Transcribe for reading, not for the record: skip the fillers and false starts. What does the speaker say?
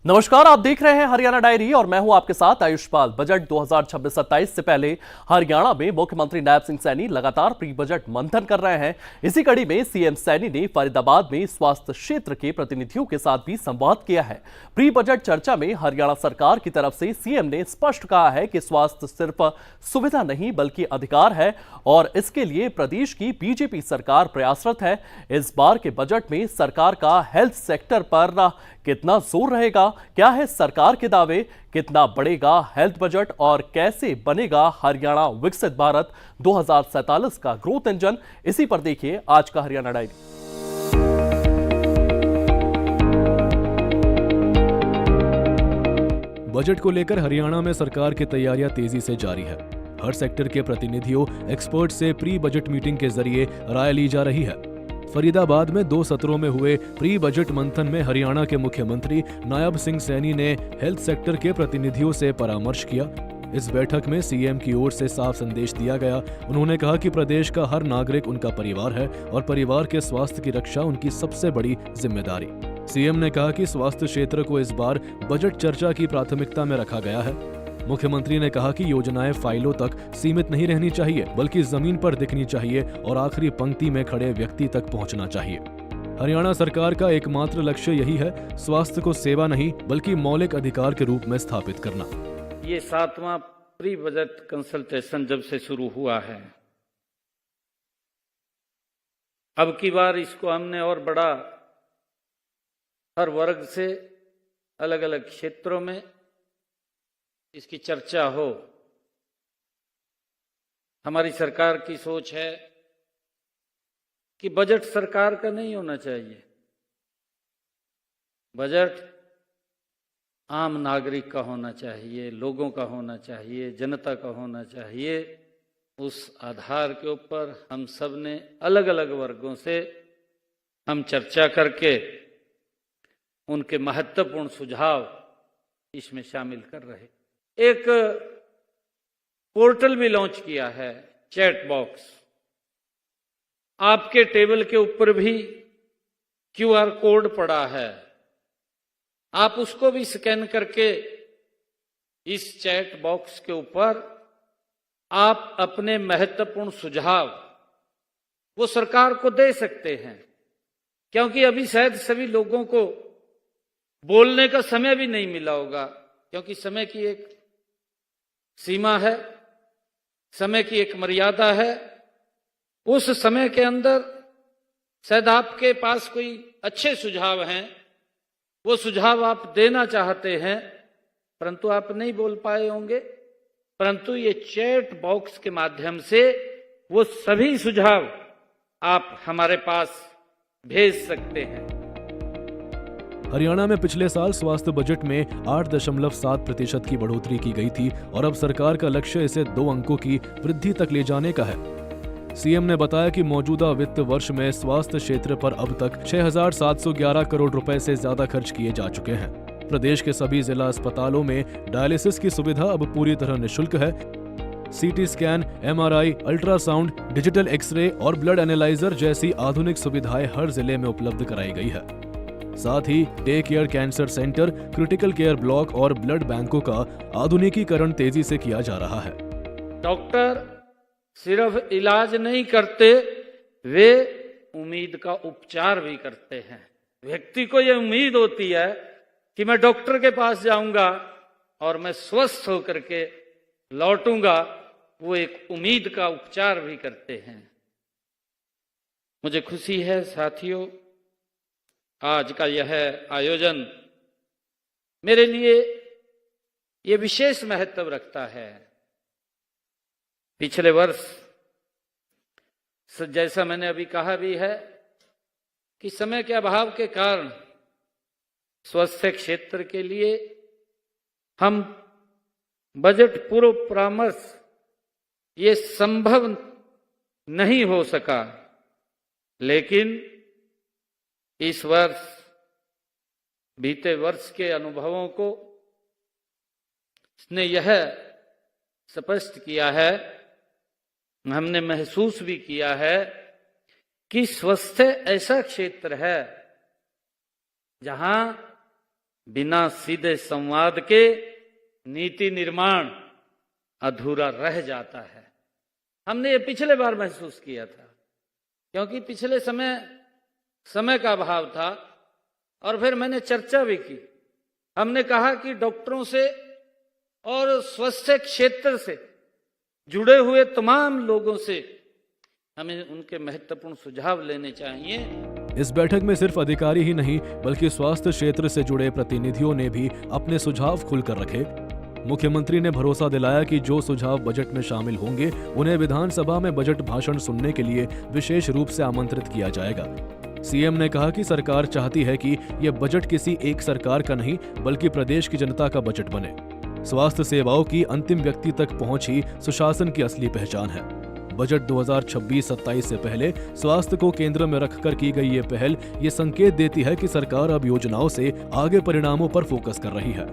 नमस्कार, आप देख रहे हैं हरियाणा डायरी और मैं हूं आपके साथ आयुष्पाल। बजट 2026-27 से पहले हरियाणा में मुख्यमंत्री नायब सिंह सैनी लगातार प्री बजट मंथन कर रहे हैं। इसी कड़ी में सीएम सैनी ने फरीदाबाद में स्वास्थ्य क्षेत्र के प्रतिनिधियों के साथ भी संवाद किया है। प्री बजट चर्चा में हरियाणा सरकार की तरफ से सीएम ने स्पष्ट कहा है कि स्वास्थ्य सिर्फ सुविधा नहीं बल्कि अधिकार है और इसके लिए प्रदेश की बीजेपी सरकार प्रयासरत है। इस बार के बजट में सरकार का हेल्थ सेक्टर पर कितना जोर रहेगा, क्या है सरकार के दावे, कितना बढ़ेगा हेल्थ बजट और कैसे बनेगा हरियाणा विकसित भारत 2047 का ग्रोथ इंजन, इसी पर देखिए आज का हरियाणा डायरी। बजट को लेकर हरियाणा में सरकार की तैयारियां तेजी से जारी है। हर सेक्टर के प्रतिनिधियों, एक्सपर्ट से प्री बजट मीटिंग के जरिए राय ली जा रही है। फरीदाबाद में 2 सत्रों में हुए प्री बजट मंथन में हरियाणा के मुख्यमंत्री नायब सिंह सैनी ने हेल्थ सेक्टर के प्रतिनिधियों से परामर्श किया। इस बैठक में सीएम की ओर से साफ संदेश दिया गया। उन्होंने कहा कि प्रदेश का हर नागरिक उनका परिवार है और परिवार के स्वास्थ्य की रक्षा उनकी सबसे बड़ी जिम्मेदारी। सीएम ने कहा कि स्वास्थ्य क्षेत्र को इस बार बजट चर्चा की प्राथमिकता में रखा गया है। मुख्यमंत्री ने कहा कि योजनाएं फाइलों तक सीमित नहीं रहनी चाहिए बल्कि जमीन पर दिखनी चाहिए और आखिरी पंक्ति में खड़े व्यक्ति तक पहुंचना चाहिए। हरियाणा सरकार का एकमात्र लक्ष्य यही है, स्वास्थ्य को सेवा नहीं बल्कि मौलिक अधिकार के रूप में स्थापित करना। ये 7वां प्री बजट कंसल्टेशन जब से शुरू हुआ है, अब की बार इसको हमने और बड़ा, हर वर्ग से अलग अलग क्षेत्रों में इसकी चर्चा हो। हमारी सरकार की सोच है कि बजट सरकार का नहीं होना चाहिए, बजट आम नागरिक का होना चाहिए, लोगों का होना चाहिए, जनता का होना चाहिए। उस आधार के ऊपर हम सब ने अलग अलग वर्गों से हम चर्चा करके उनके महत्वपूर्ण सुझाव इसमें शामिल कर रहे। एक पोर्टल भी लॉन्च किया है, चैट बॉक्स। आपके टेबल के ऊपर भी क्यूआर कोड पड़ा है, आप उसको भी स्कैन करके इस चैट बॉक्स के ऊपर आप अपने महत्वपूर्ण सुझाव वो सरकार को दे सकते हैं, क्योंकि अभी शायद सभी लोगों को बोलने का समय भी नहीं मिला होगा, क्योंकि समय की एक सीमा है, समय की एक मर्यादा है। उस समय के अंदर शायद आपके पास कोई अच्छे सुझाव हैं, वो सुझाव आप देना चाहते हैं, परंतु आप नहीं बोल पाए होंगे। परंतु ये चैट बॉक्स के माध्यम से वो सभी सुझाव आप हमारे पास भेज सकते हैं। हरियाणा में पिछले साल स्वास्थ्य बजट में 8.7% की बढ़ोतरी की गई थी और अब सरकार का लक्ष्य इसे 2 अंकों की वृद्धि तक ले जाने का है। सीएम ने बताया कि मौजूदा वित्त वर्ष में स्वास्थ्य क्षेत्र पर अब तक 6,711 करोड़ रुपए से ज्यादा खर्च किए जा चुके हैं। प्रदेश के सभी जिला अस्पतालों में डायलिसिस की सुविधा अब पूरी तरह निःशुल्क है। CT scan, MRI, ultrasound, digital x-ray और ब्लड एनालाइजर जैसी आधुनिक सुविधाएं हर जिले में उपलब्ध कराई गई है। साथ ही day care cancer centre, critical care block और ब्लड बैंकों का आधुनिकीकरण तेजी से किया जा रहा है। डॉक्टर सिर्फ इलाज नहीं करते, वे उम्मीद का उपचार भी करते हैं। व्यक्ति को यह उम्मीद होती है कि मैं डॉक्टर के पास जाऊंगा और मैं स्वस्थ होकर के लौटूंगा, वो एक उम्मीद का उपचार भी करते हैं। मुझे खुशी है साथियों, आज का यह आयोजन मेरे लिए ये विशेष महत्व रखता है। पिछले वर्ष जैसा मैंने अभी कहा भी है कि समय के अभाव के कारण स्वास्थ्य क्षेत्र के लिए हम बजट पूर्व परामर्श ये संभव नहीं हो सका, लेकिन इस वर्ष बीते वर्ष के अनुभवों को ने यह स्पष्ट किया है, हमने महसूस भी किया है कि स्वास्थ्य ऐसा क्षेत्र है जहां बिना सीधे संवाद के नीति निर्माण अधूरा रह जाता है। हमने ये पिछले बार महसूस किया था, क्योंकि पिछले समय का अभाव था, और फिर मैंने चर्चा भी की। हमने कहा कि डॉक्टरों से और स्वास्थ्य क्षेत्र से जुड़े हुए तमाम लोगों से हमें उनके महत्वपूर्ण सुझाव लेने चाहिए। इस बैठक में सिर्फ अधिकारी ही नहीं बल्कि स्वास्थ्य क्षेत्र से जुड़े प्रतिनिधियों ने भी अपने सुझाव खुलकर रखे। मुख्यमंत्री ने भरोसा दिलाया कि जो सुझाव बजट में शामिल होंगे उन्हें विधानसभा में बजट भाषण सुनने के लिए विशेष रूप से आमंत्रित किया जाएगा। सीएम ने कहा कि सरकार चाहती है कि यह बजट किसी एक सरकार का नहीं बल्कि प्रदेश की जनता का बजट बने। स्वास्थ्य सेवाओं की अंतिम व्यक्ति तक पहुंच ही सुशासन की असली पहचान है। बजट 2026-27 से पहले स्वास्थ्य को केंद्र में रखकर की गई ये पहल ये संकेत देती है कि सरकार अब योजनाओं से आगे परिणामों पर फोकस कर रही है।